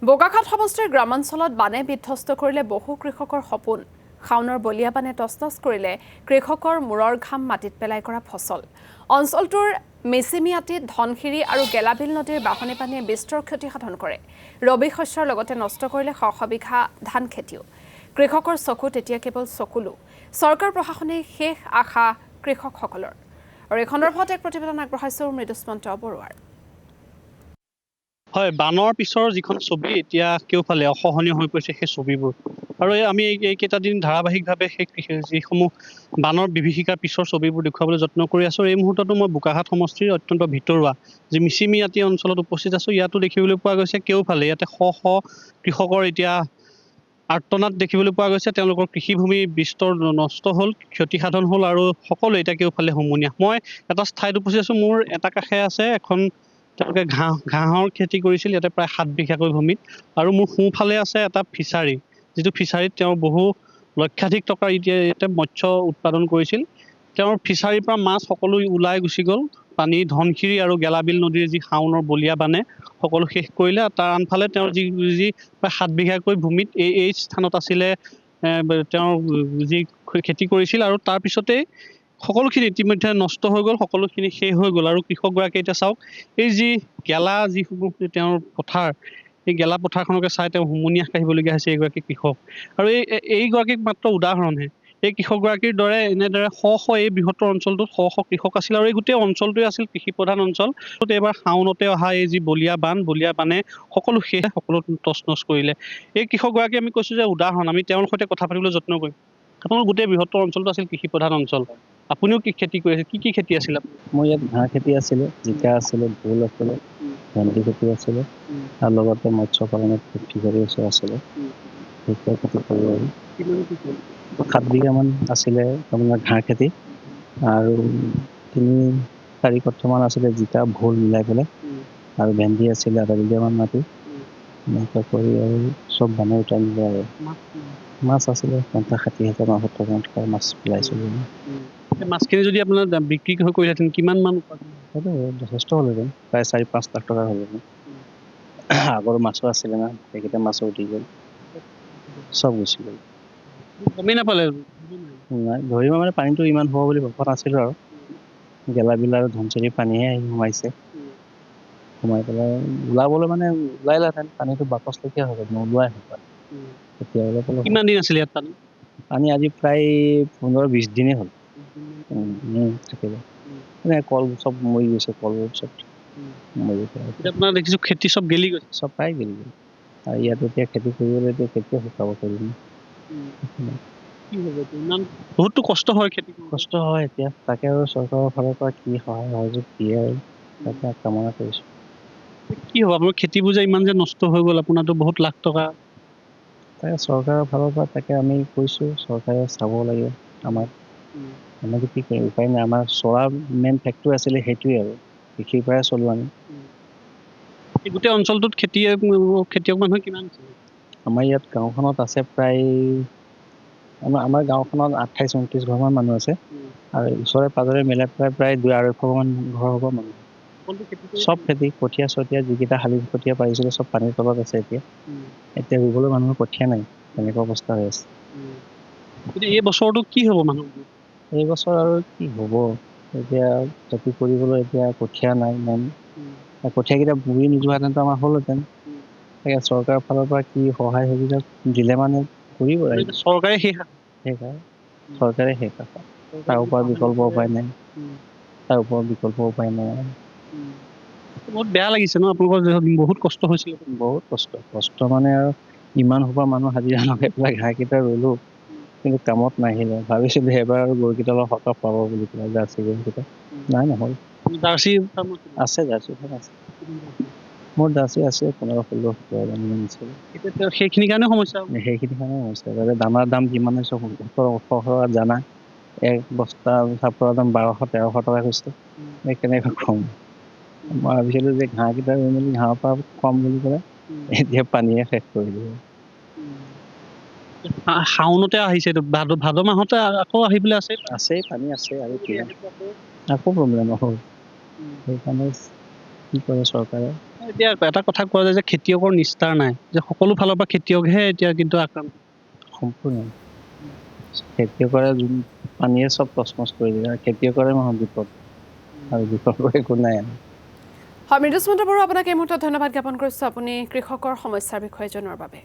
বোকাখাত সমষ্টিৰ গ্ৰামাঞ্চলত বানে বিধ্বস্ত কৰিলে বহু কৃষকৰ সপোন। শাওনৰ বলিয়া বানে তছনছ কৰিলে কৃষকৰ মূৰৰ ঘাম মাটিত পেলাই কৰা ফচল। অঞ্চলটোৰ মেচিমিয়াটিত ধনশিৰি আৰু গেলাবিল নদীৰ বাঢ়নী পানীয়ে বিস্তৰ ক্ষতি সাধন কৰে। ৰবি শস্যৰ লগতে নষ্ট কৰিলে শ শ বিঘা ধান খেতিও। কৃষকৰ চকুত এতিয়া কেৱল চকুলো। চৰকাৰ প্ৰশাসনে শেষ আশা কৃষকসকলৰ। আৰু এই সন্দৰ্ভত এক প্ৰতিবেদন আগবঢ়াইছো মৃদুস্মন্ত বৰুৱাৰ। হয়, বানৰ পিছৰ যিখন ছবি এতিয়া কেউফালে অসহনীয় হৈ পৰিছে সেই ছবিবোৰ। আৰু আমি এইকেইটা দিন ধাৰাবাহিকভাৱে সেই যিসমূহ বানৰ বিভীষিকাৰ পিছৰ ছবিবোৰ দেখুৱাবলৈ যত্ন কৰি আছোঁ। এই মুহূৰ্ততো মই বোকাখাত সমষ্টিৰ অত্যন্ত ভিতৰুৱা যি মিচিমিয়াটি অঞ্চলত উপস্থিত আছোঁ। ইয়াতো দেখিবলৈ পোৱা গৈছে কেউফালে ইয়াতে শ শ কৃষকৰ এতিয়া আৰ্তনাদ দেখিবলৈ পোৱা গৈছে। তেওঁলোকৰ কৃষিভূমি বিস্তৰ নষ্ট হ'ল, ক্ষতিসাধন হ'ল আৰু সকলোৱে এতিয়া কেউফালে হুমুনীয়া। মই এটা ঠাইত উপস্থিত আছোঁ। মোৰ এটা কাষে আছে এখন তেওঁলোকে ঘাঁহৰ খেতি কৰিছিল ইয়াতে প্ৰায় 7 বিঘাকৈ ভূমিত। আৰু মোৰ সোঁফালে আছে এটা ফিচাৰী, যিটো ফিচাৰীত তেওঁ বহু লক্ষাধিক টকাৰ ইয়াতে মৎস্য উৎপাদন কৰিছিল। তেওঁৰ ফিচাৰীৰ পৰা মাছ সকলো ওলাই গুচি গ'ল। পানী ধনশিৰি আৰু গেলাবিল নদীৰ যি শাওনৰ বলিয়া বানে সকলো শেষ কৰিলে। তাৰ আনফালে তেওঁৰ যি প্ৰায় 7 বিঘাকৈ ভূমিত এই স্থানত আছিলে তেওঁৰ যি খেতি কৰিছিল। আৰু তাৰপিছতেই সকলোখিনি ইতিমধ্যে নষ্ট হৈ গ'ল, সকলোখিনি শেষ হৈ গ'ল। আৰু কৃষকগৰাকীয়ে এতিয়া চাওক, এই যি গেলা যিসমূহ তেওঁৰ পথাৰ, এই গেলা পথাৰখনকে চাই তেওঁ হুমুনিয়াহ কাঢ়িবলগীয়া হৈছে এইগৰাকী কৃষক। আৰু এইগৰাকীক মাত্ৰ উদাহৰণহে। এই কৃষকগৰাকীৰ দৰে এনেদৰে শ শ এই বৃহত্তৰ অঞ্চলটোত শ শ কৃষক আছিল আৰু এই গোটেই অঞ্চলটোৱে আছিল কৃষি প্ৰধান অঞ্চল। এইবাৰ শাওনতে অহা এই যি বলিয়া বানে সকলো শেষ, সকলো তছনছ কৰিলে। এই কৃষকগৰাকী আমি কৈছোঁ যে উদাহৰণ, আমি তেওঁৰ সৈতে কথা পাতিবলৈ যত্ন কৰিম। আপোনাৰ গোটেই বৃহত্তৰ অঞ্চলটো আছিল কৃষি প্ৰধান অঞ্চল। আপুনিও কি খেতি কৰি আছে? কি খেতি আছিলে? মোৰ ইয়াত ঘাঁহ খেতি আছিলে, জিকা আছিলে, ভোল আছিলে, ভেন্দি খেতি আছিলে, আৰু লগতে মৎস্য পালনত ফিচাৰী আছিলে। সেইটোৱে খেতি কৰিব আৰু 7 বিঘামান আছিলে আপোনাৰ ঘাঁহ খেতি, আৰু 3-4 কঠামান আছিলে জিকা ভোল মিলাই পেলাই, আৰু ভেন্দি আছিলে 1/2 বিঘামান মাটি। এনেকুৱা কৰি আৰু চব বানে উটাই নিলে। আৰু মাছ আছিলে 50,000-60,000 টকা মাছ পেলাইছিলোঁ। মাছখিনি যদি আপোনাৰ বিক্ৰী কৰিলেহেঁতেন কিমান মান উপাৰ্জন? সেইটো যথেষ্ট হ'লহেঁতেন, প্ৰায় 4-5 লাখ টকা হ'লহেঁতেন। আগৰ মাছো আছিলে না, সেইকেইটা মাছো উঠি গ'ল, চব গুচি গ'ল। গমেই নাপালে? নাই, ধৰিব মানে পানীটো ইমান হ'ব বুলি ভবা নাছিলোঁ। আৰু গেলাবিল আৰু ধনশিৰি পানীহে আহি সোমাইছে। সোমাই পেলাই ওলাবলৈ মানে ওলাইলেহেঁতেন, পানীটো বাকচলখীয়া হৈ গ'ল, নোলোৱাই হ'ল। এতিয়া অলপ কিমান দিন আছিলে ইয়াত পানী? পানী আজি প্ৰায় 15-20 দিনেই হ'ল। থাকিব মানে কল চব মৰি গৈছে, কলবোৰ চব মৰি পেলাই আপোনাৰ দেখিছোঁ খেতি চব গেলি গৈছে। চব প্ৰায় গেলি গ'ল। আৰু ইয়াত এতিয়া খেতি কৰিবলৈ এতিয়া কেতিয়া শুকাব পাৰিম? বহুতো কষ্ট হয়, খেতি কষ্ট হয়। এতিয়া তাকে আৰু চৰকাৰৰ ফালৰ পৰা কি সহায় সহযোগ দিয়ে আৰু তাকে কামনা কৰিছোঁ। কি হ'ব আপোনাৰ খেতিবোৰ যে ইমান যে নষ্ট হৈ গ'ল, আপোনাৰতো বহুত লাখ টকা। তাকে চৰকাৰৰ ফালৰ পৰা তাকে আমি কৈছোঁ, চৰকাৰে চাব লাগে আমাক। আমাক কি কৰিম, উপায় নাই। আমাৰ চলা মেইন ফেক্টৰী আছিলে সেইটোৱে, আৰু কৃষিৰ পৰাই চলোঁ আমি। গোটেই অঞ্চলটোত খেতিয়ক মানুহ কিমান আছে? আমাৰ ইয়াত গাঁওখনত আছে প্ৰায়, আমাৰ গাঁওখনত 28-29 ঘৰমান মানুহ আছে। আৰু ওচৰে পাজৰে মিলাই প্ৰায় 200-250 মান ঘৰ হ'ব মানুহ। চব খেতি, কঠীয়া-চঠীয়া যিকেইটা শালি কঠীয়া পাৰিছিলে চব পানীৰ তলত আছে এতিয়া। এতিয়া ৰুবলৈ মানুহৰ কঠীয়া নাই, তেনেকুৱা অৱস্থা হৈ আছে। এই বছৰটো কি হ'ব মানুহ? এই বছৰ আৰু কি হ'ব, এতিয়া খেতি কৰিবলৈ এতিয়া কঠীয়া নাই মেইন। কঠীয়াকেইটা বুৰি নোযোৱাহেঁতেনতো আমাৰ হ'লহেঁতেন। তাকে চৰকাৰৰ ফালৰ পৰা কি সহায় সুবিধা দিলে মানে কৰিব লাগিব। চৰকাৰে শেষ আশা, তাৰ ওপৰত বিকল্প উপায় নাই। বহুত বেয়া লাগিছে ন, আপোনালোকৰ বহুত কষ্ট হৈছিল। বহুত কষ্ট মানে আৰু ইমান সোপা মানুহ হাজিৰা লগাই পেলাই ঘাঁহকেইটা ৰুলো, কিন্তু কামত নাহিলে। ভাবিছিলোঁ এবাৰ আৰু গৰুকেইটা অলপ সকাহ পাব বুলি পেলাই, জাৰ্চি গৰুকেইটা। নাই, নহ'ল। জাৰ্চি আছে, জাৰ্চি আছে। মোৰ জাৰ্চি আছে 15-16-17 আছে। সেইখিনিৰ কাৰণে সমস্যা। সেইখিনি কাৰণে সমস্যা। দানাৰ দাম কিমান হৈছে, 1700-1800 জানা। এক বস্তা চাপৰৰ দাম 1200-1300 টকা হৈছে। কেনেকৈ খুৱাম? মই ভাবিছিলোঁ যে ঘাঁহকেইটা ৰুই মেলি ঘাঁহৰ পৰা খুৱাম বুলি পেলাই, এতিয়া পানীয়ে শেষ কৰি দিলে। শাওনতে আহিছে, ভাদ মাহতে আকৌ আহিবলৈ আছে। আছেই, পানী আছে আৰু কি আকৌ প্ৰব্লেম হ'ল। সেইকাৰণে কি কৰে চৰকাৰে। এতিয়া এটা কথা কোৱা যায় যে খেতিয়কৰ নিষ্ঠাৰ নাই, যে সকলো ফালৰ পৰা খেতিয়কহে এতিয়া কিন্তু আক্ৰান্ত। সম্পূৰ্ণ খেতিয়কৰে যোন পানীয়ে চব তছমছ কৰি দিলে, খেতিয়কৰে নহয় বিপদ, আৰু বিপদৰ একো নাই আৰু। হয়, মৃদুস্মিতা বড়ো, আপোনাক এই মুহূৰ্তত ধন্যবাদ জ্ঞাপন কৰিছোঁ আপুনি কৃষকৰ সমস্যাৰ বিষয়ে জনোৱাৰ বাবে।